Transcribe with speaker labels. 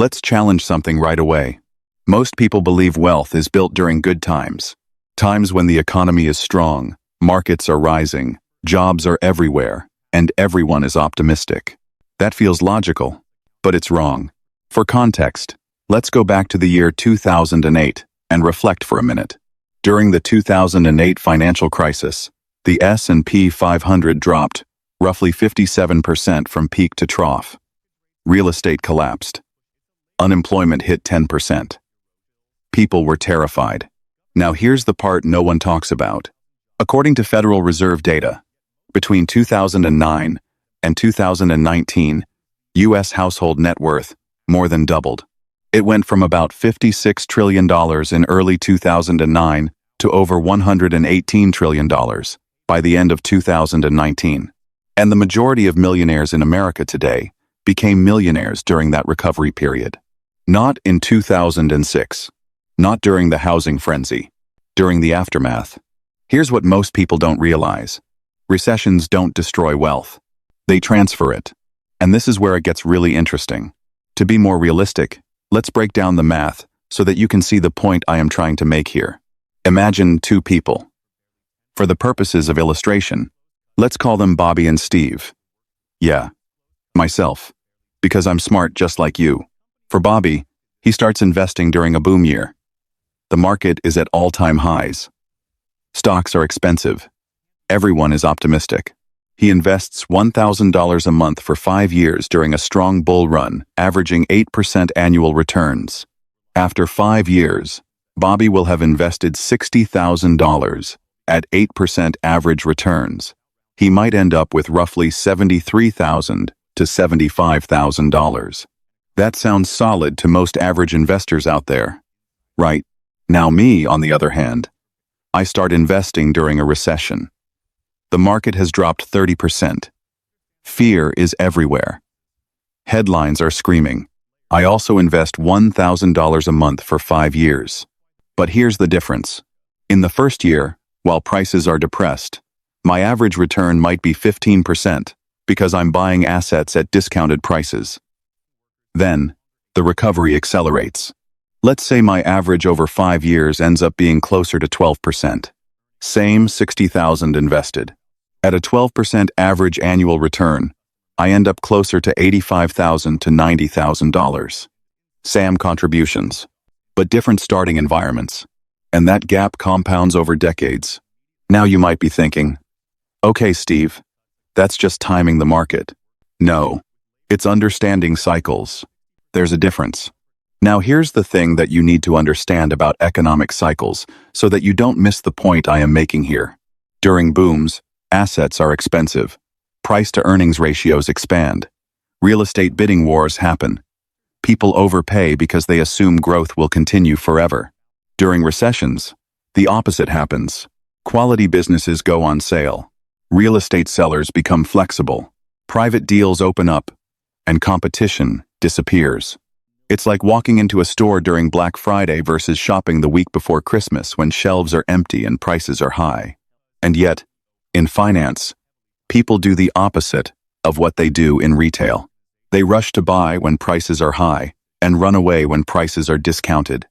Speaker 1: Let's challenge something right away. Most people believe wealth is built during good times. Times when the economy is strong, markets are rising, jobs are everywhere, and everyone is optimistic. That feels logical, but it's wrong. For context, let's go back to the year 2008 and reflect for a minute. During the 2008 financial crisis, the S&P 500 dropped roughly 57% from peak to trough. Real estate collapsed. Unemployment hit 10%. People were terrified. Now here's the part no one talks about. According to Federal Reserve data, between 2009 and 2019, U.S. household net worth more than doubled. It went from about $56 trillion in early 2009 to over $118 trillion by the end of 2019. And the majority of millionaires in America today became millionaires during that recovery period. Not in 2006. Not during the housing frenzy. During the aftermath. Here's what most people don't realize. Recessions don't destroy wealth. They transfer it. And this is where it gets really interesting. To be more realistic, let's break down the math so that you can see the point I am trying to make here. Imagine two people. For the purposes of illustration, let's call them Bobby and Steve. Yeah, myself. Because I'm smart just like you. For Bobby, he starts investing during a boom year. The market is at all-time highs. Stocks are expensive. Everyone is optimistic. He invests $1,000 a month for 5 years during a strong bull run, averaging 8% annual returns. After 5 years, Bobby will have invested $60,000 at 8% average returns. He might end up with roughly $73,000 to $75,000. That sounds solid to most average investors out there. Right. Now me, on the other hand, I start investing during a recession. The market has dropped 30%. Fear is everywhere. Headlines are screaming. I also invest $1,000 a month for 5 years. But here's the difference. In the first year, while prices are depressed, my average return might be 15% because I'm buying assets at discounted prices. Then, the recovery accelerates. Let's say my average over 5 years ends up being closer to 12%. Same $60,000 invested. At a 12% average annual return, I end up closer to $85,000 to $90,000. Same contributions, but different starting environments. And that gap compounds over decades. Now you might be thinking, okay, Steve, that's just timing the market. No, it's understanding cycles. There's a difference. Now here's the thing that you need to understand about economic cycles so that you don't miss the point I am making here. During booms, assets are expensive. Price-to-earnings ratios expand. Real estate bidding wars happen. People overpay because they assume growth will continue forever. During recessions, the opposite happens. Quality businesses go on sale. Real estate sellers become flexible. Private deals open up, and competition disappears. It's like walking into a store during Black Friday versus shopping the week before Christmas when shelves are empty and prices are high. And yet, in finance, people do the opposite of what they do in retail. They rush to buy when prices are high and run away when prices are discounted.